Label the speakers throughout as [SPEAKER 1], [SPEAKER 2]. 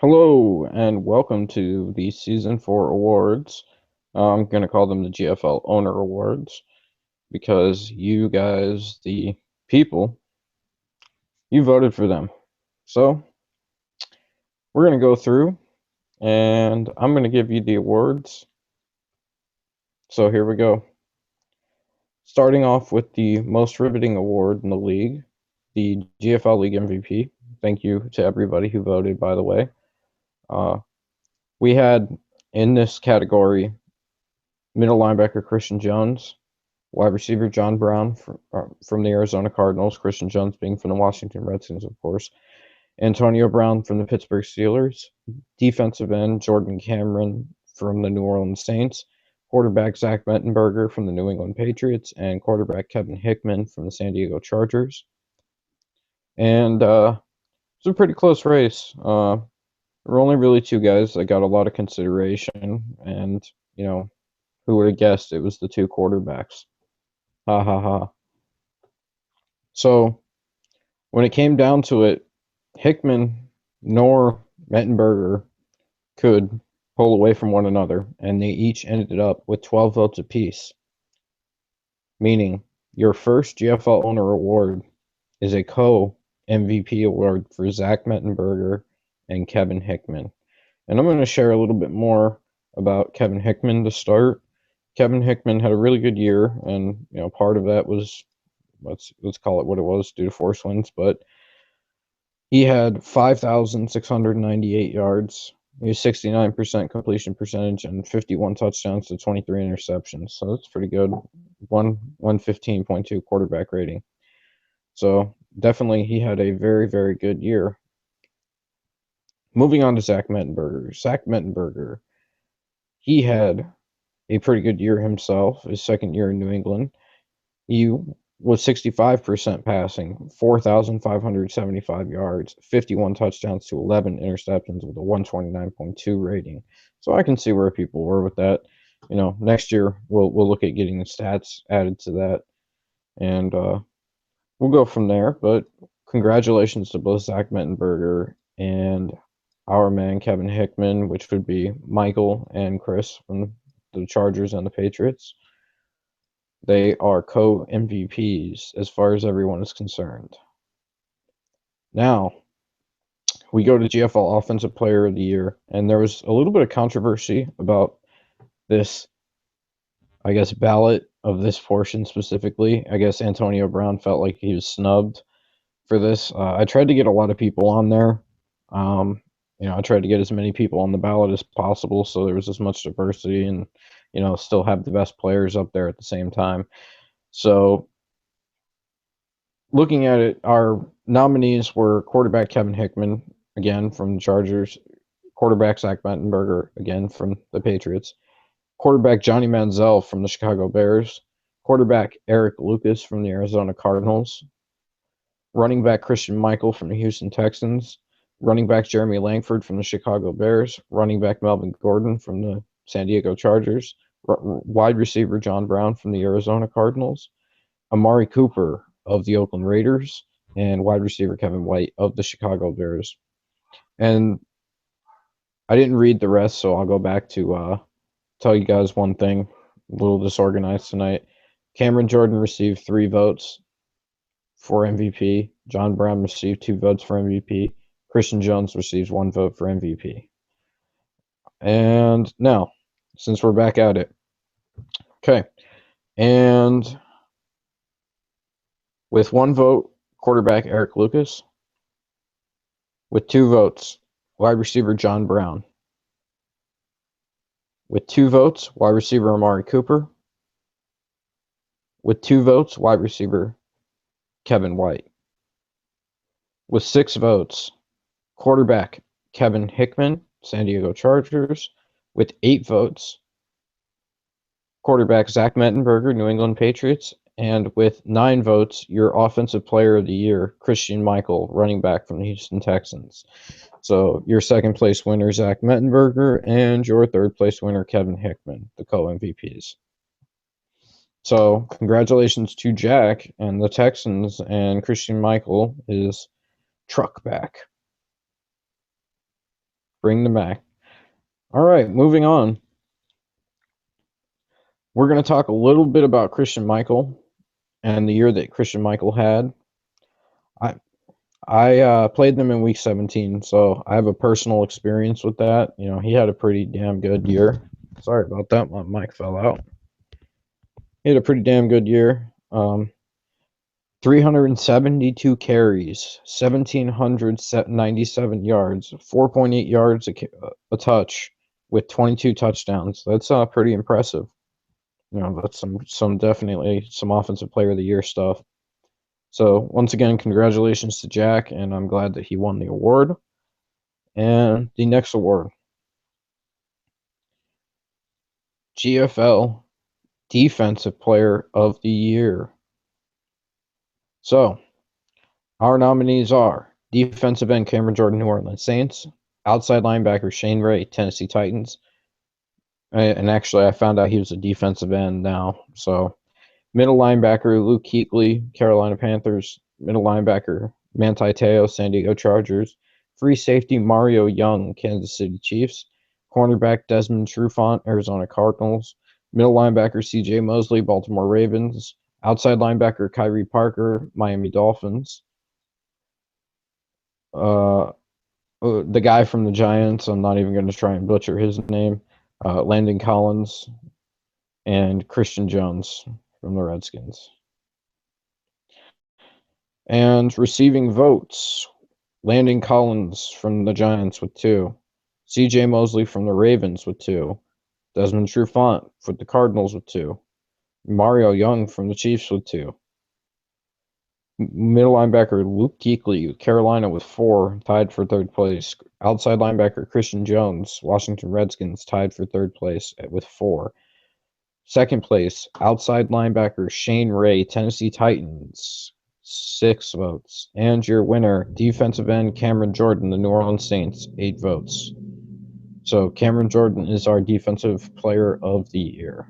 [SPEAKER 1] Hello and welcome to the Season 4 awards. I'm going to call them the GFL Owner Awards because you guys, the people, you voted for them. So we're going to go through and I'm going to give you the awards. So here we go. Starting off with the most riveting award in the league, the GFL League MVP. Thank you to everybody who voted, by the way. We had in this category middle linebacker Christian Jones, wide receiver John Brown from the Arizona Cardinals, Christian Jones being from the Washington Redskins, of course, Antonio Brown from the Pittsburgh Steelers, defensive end Jordan Cameron from the New Orleans Saints, quarterback Zach Mettenberger from the New England Patriots, and quarterback Kevin Hickman from the San Diego Chargers. And it's a pretty close race. There were only really two guys that got a lot of consideration, and, who would have guessed it was the two quarterbacks? Ha ha ha. So when it came down to it, Hickman nor Mettenberger could pull away from one another, and they each ended up with 12 votes apiece. Meaning, your first GFL Owner Award is a co-MVP award for Zach Mettenberger and Kevin Hickman. And I'm going to share a little bit more about Kevin Hickman to start. Kevin Hickman had a really good year, and part of that was let's call it what it was due to force winds, but he had 5,698 yards. He was 69% completion percentage and 51 touchdowns to 23 interceptions. So that's pretty good. 115.2 quarterback rating. So definitely he had a very, very good year. Moving on to Zach Mettenberger. Zach Mettenberger, he had a pretty good year himself, his second year in New England. He was 65% passing, 4,575 yards, 51 touchdowns to 11 interceptions with a 129.2 rating. So I can see where people were with that. Next year we'll look at getting the stats added to that, and we'll go from there. But congratulations to both Zach Mettenberger and our man Kevin Hickman, which would be Michael and Chris from the Chargers and the Patriots. They are co-MVPs as far as everyone is concerned. Now, we go to GFL Offensive Player of the Year, and there was a little bit of controversy about this, I guess, ballot of this portion specifically. I guess Antonio Brown felt like he was snubbed for this. I tried to get a lot of people on there. I tried to get as many people on the ballot as possible so there was as much diversity and, still have the best players up there at the same time. So looking at it, our nominees were quarterback Kevin Hickman, again from the Chargers, quarterback Zach Mettenberger, again from the Patriots, quarterback Johnny Manziel from the Chicago Bears, quarterback Eric Lucas from the Arizona Cardinals, running back Christian Michael from the Houston Texans, running back Jeremy Langford from the Chicago Bears, running back Melvin Gordon from the San Diego Chargers, wide receiver John Brown from the Arizona Cardinals, Amari Cooper of the Oakland Raiders, and wide receiver Kevin White of the Chicago Bears. And I didn't read the rest, so I'll go back to tell you guys one thing. A little disorganized tonight. Cameron Jordan received 3 votes for MVP. John Brown received 2 votes for MVP. Christian Jones receives 1 vote for MVP. And now, since we're back at it, okay, and with 1 vote, quarterback Eric Lucas. With 2 votes, wide receiver John Brown. With 2 votes, wide receiver Amari Cooper. With 2 votes, wide receiver Kevin White. With 6 votes, quarterback Kevin Hickman, San Diego Chargers. With 8 votes, quarterback Zach Mettenberger, New England Patriots. And with 9 votes, your Offensive Player of the Year, Christian Michael, running back from the Houston Texans. So your second place winner, Zach Mettenberger, and your third place winner, Kevin Hickman, the co-MVPs. So congratulations to Jack and the Texans, and Christian Michael is truck back. Bring them back. All right, moving on. We're going to talk a little bit about Christian Michael and the year that Christian Michael had. I played them in week 17, so I have a personal experience with that. You know, he had a pretty damn good year. Sorry about that, my mic fell out. He had a pretty damn good year. 372 carries, 1,797 yards, 4.8 yards a touch, with 22 touchdowns. That's pretty impressive. You know, that's some definitely some offensive player of the year stuff. So once again, congratulations to Jack, and I'm glad that he won the award. And the next award, GFL Defensive Player of the Year. So our nominees are defensive end Cameron Jordan, New Orleans Saints; outside linebacker Shane Ray, Tennessee Titans. And actually, I found out he was a defensive end now. So middle linebacker Luke Kuechly, Carolina Panthers; middle linebacker Manti Te'o, San Diego Chargers; free safety Mario Young, Kansas City Chiefs; cornerback Desmond Trufant, Arizona Cardinals; middle linebacker C.J. Mosley, Baltimore Ravens; outside linebacker Kyrie Parker, Miami Dolphins; the guy from the Giants, I'm not even going to try and butcher his name, Landon Collins; and Christian Jones from the Redskins. And receiving votes, Landon Collins from the Giants with 2, C.J. Mosley from the Ravens with 2, Desmond Trufant for the Cardinals with 2, Mario Young from the Chiefs with 2, middle linebacker Luke Kuechly, Carolina with 4, tied for third place; outside linebacker Christian Jones, Washington Redskins, tied for third place with 4. Second place, outside linebacker Shane Ray, Tennessee Titans, 6 votes. And your winner, defensive end Cameron Jordan, the New Orleans Saints, 8 votes. So Cameron Jordan is our defensive player of the year.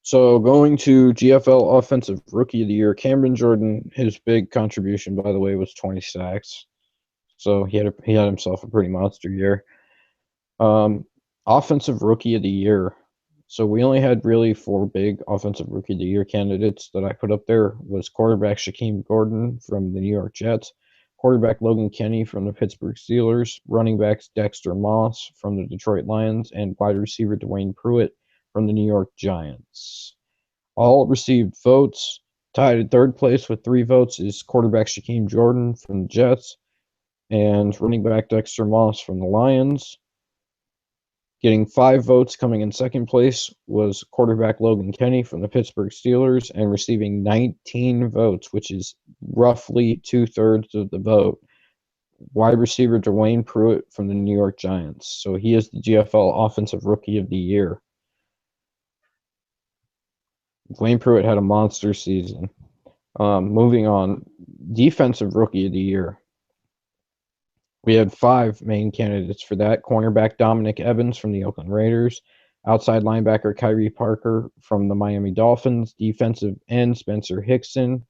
[SPEAKER 1] So going to GFL Offensive Rookie of the Year, Cameron Jordan, his big contribution, by the way, was 20 sacks. So he had himself a pretty monster year. Offensive Rookie of the Year. So we only had really 4 big Offensive Rookie of the Year candidates that I put up there. Was quarterback Shaquem Gordon from the New York Jets, quarterback Logan Kenny from the Pittsburgh Steelers, running backs Dexter Moss from the Detroit Lions, and wide receiver Dwayne Pruitt from the New York Giants. All received votes. Tied at third place with 3 votes is quarterback Shaquem Jordan from the Jets and running back Dexter Moss from the Lions. Getting 5 votes coming in second place was quarterback Logan Kenny from the Pittsburgh Steelers, and receiving 19 votes, which is roughly 2/3 of the vote, wide receiver Dwayne Pruitt from the New York Giants. So he is the GFL Offensive Rookie of the Year. Dwayne Pruitt had a monster season. Moving on, Defensive Rookie of the Year. We had 5 main candidates for that. Cornerback Dominic Evans from the Oakland Raiders, outside linebacker Kyrie Parker from the Miami Dolphins, defensive end Spencer Hickson,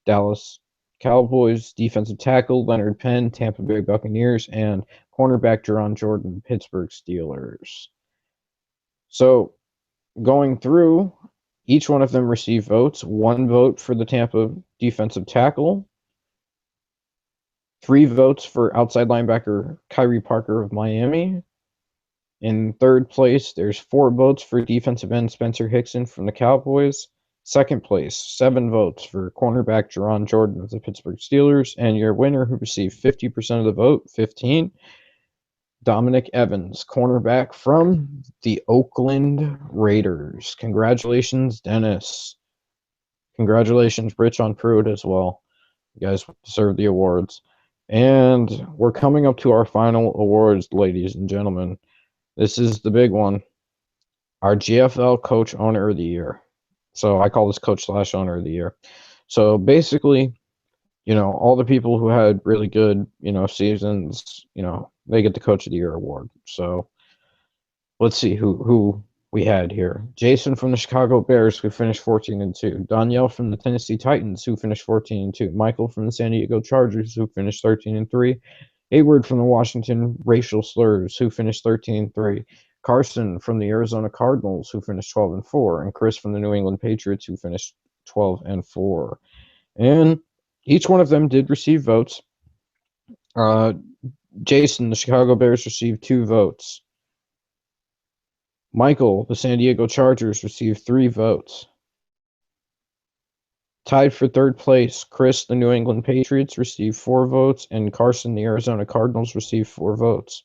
[SPEAKER 1] Dallas Cowboys, defensive tackle Leonard Penn, Tampa Bay Buccaneers, and cornerback Jerron Jordan, Pittsburgh Steelers. So going through, each one of them received votes. 1 vote for the Tampa defensive tackle, 3 votes for outside linebacker Kyrie Parker of Miami. In third place, there's 4 votes for defensive end Spencer Hickson from the Cowboys. Second place, 7 votes for cornerback Jerron Jordan of the Pittsburgh Steelers. And your winner, who received 50% of the vote, 15, Dominic Evans, cornerback from the Oakland Raiders. Congratulations, Dennis. Congratulations, Rich, on Pruitt as well. You guys deserve the awards. And we're coming up to our final awards, ladies and gentlemen. This is the big one. Our GFL Coach Owner of the Year. So I call this Coach / Owner of the Year. So basically, you know, all the people who had really good, you know, seasons, you know, they get the Coach of the Year award. So let's see who we had here. Jason from the Chicago Bears, who finished 14-2. Danielle from the Tennessee Titans, who finished 14-2. Michael from the San Diego Chargers, who finished 13-3. Hayward from the Washington Racial Slurs, who finished 13-3. Carson from the Arizona Cardinals, who finished 12-4. And Chris from the New England Patriots, who finished 12-4. And each one of them did receive votes. Jason, the Chicago Bears, received 2 votes. Michael, the San Diego Chargers, received 3 votes. Tied for third place, Chris, the New England Patriots, received 4 votes, and Carson, the Arizona Cardinals, received 4 votes.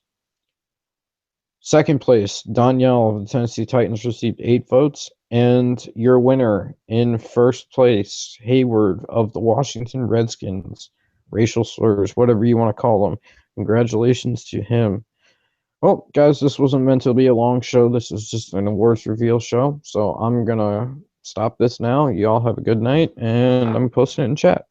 [SPEAKER 1] Second place, Danielle of the Tennessee Titans, received 8 votes, and your winner in first place, Hayward of the Washington Redskins, racial slurs, whatever you want to call them. Congratulations to him. Well, guys, this wasn't meant to be a long show. This is just an awards reveal show. So I'm going to stop this now. You all have a good night, and I'm posting it in chat.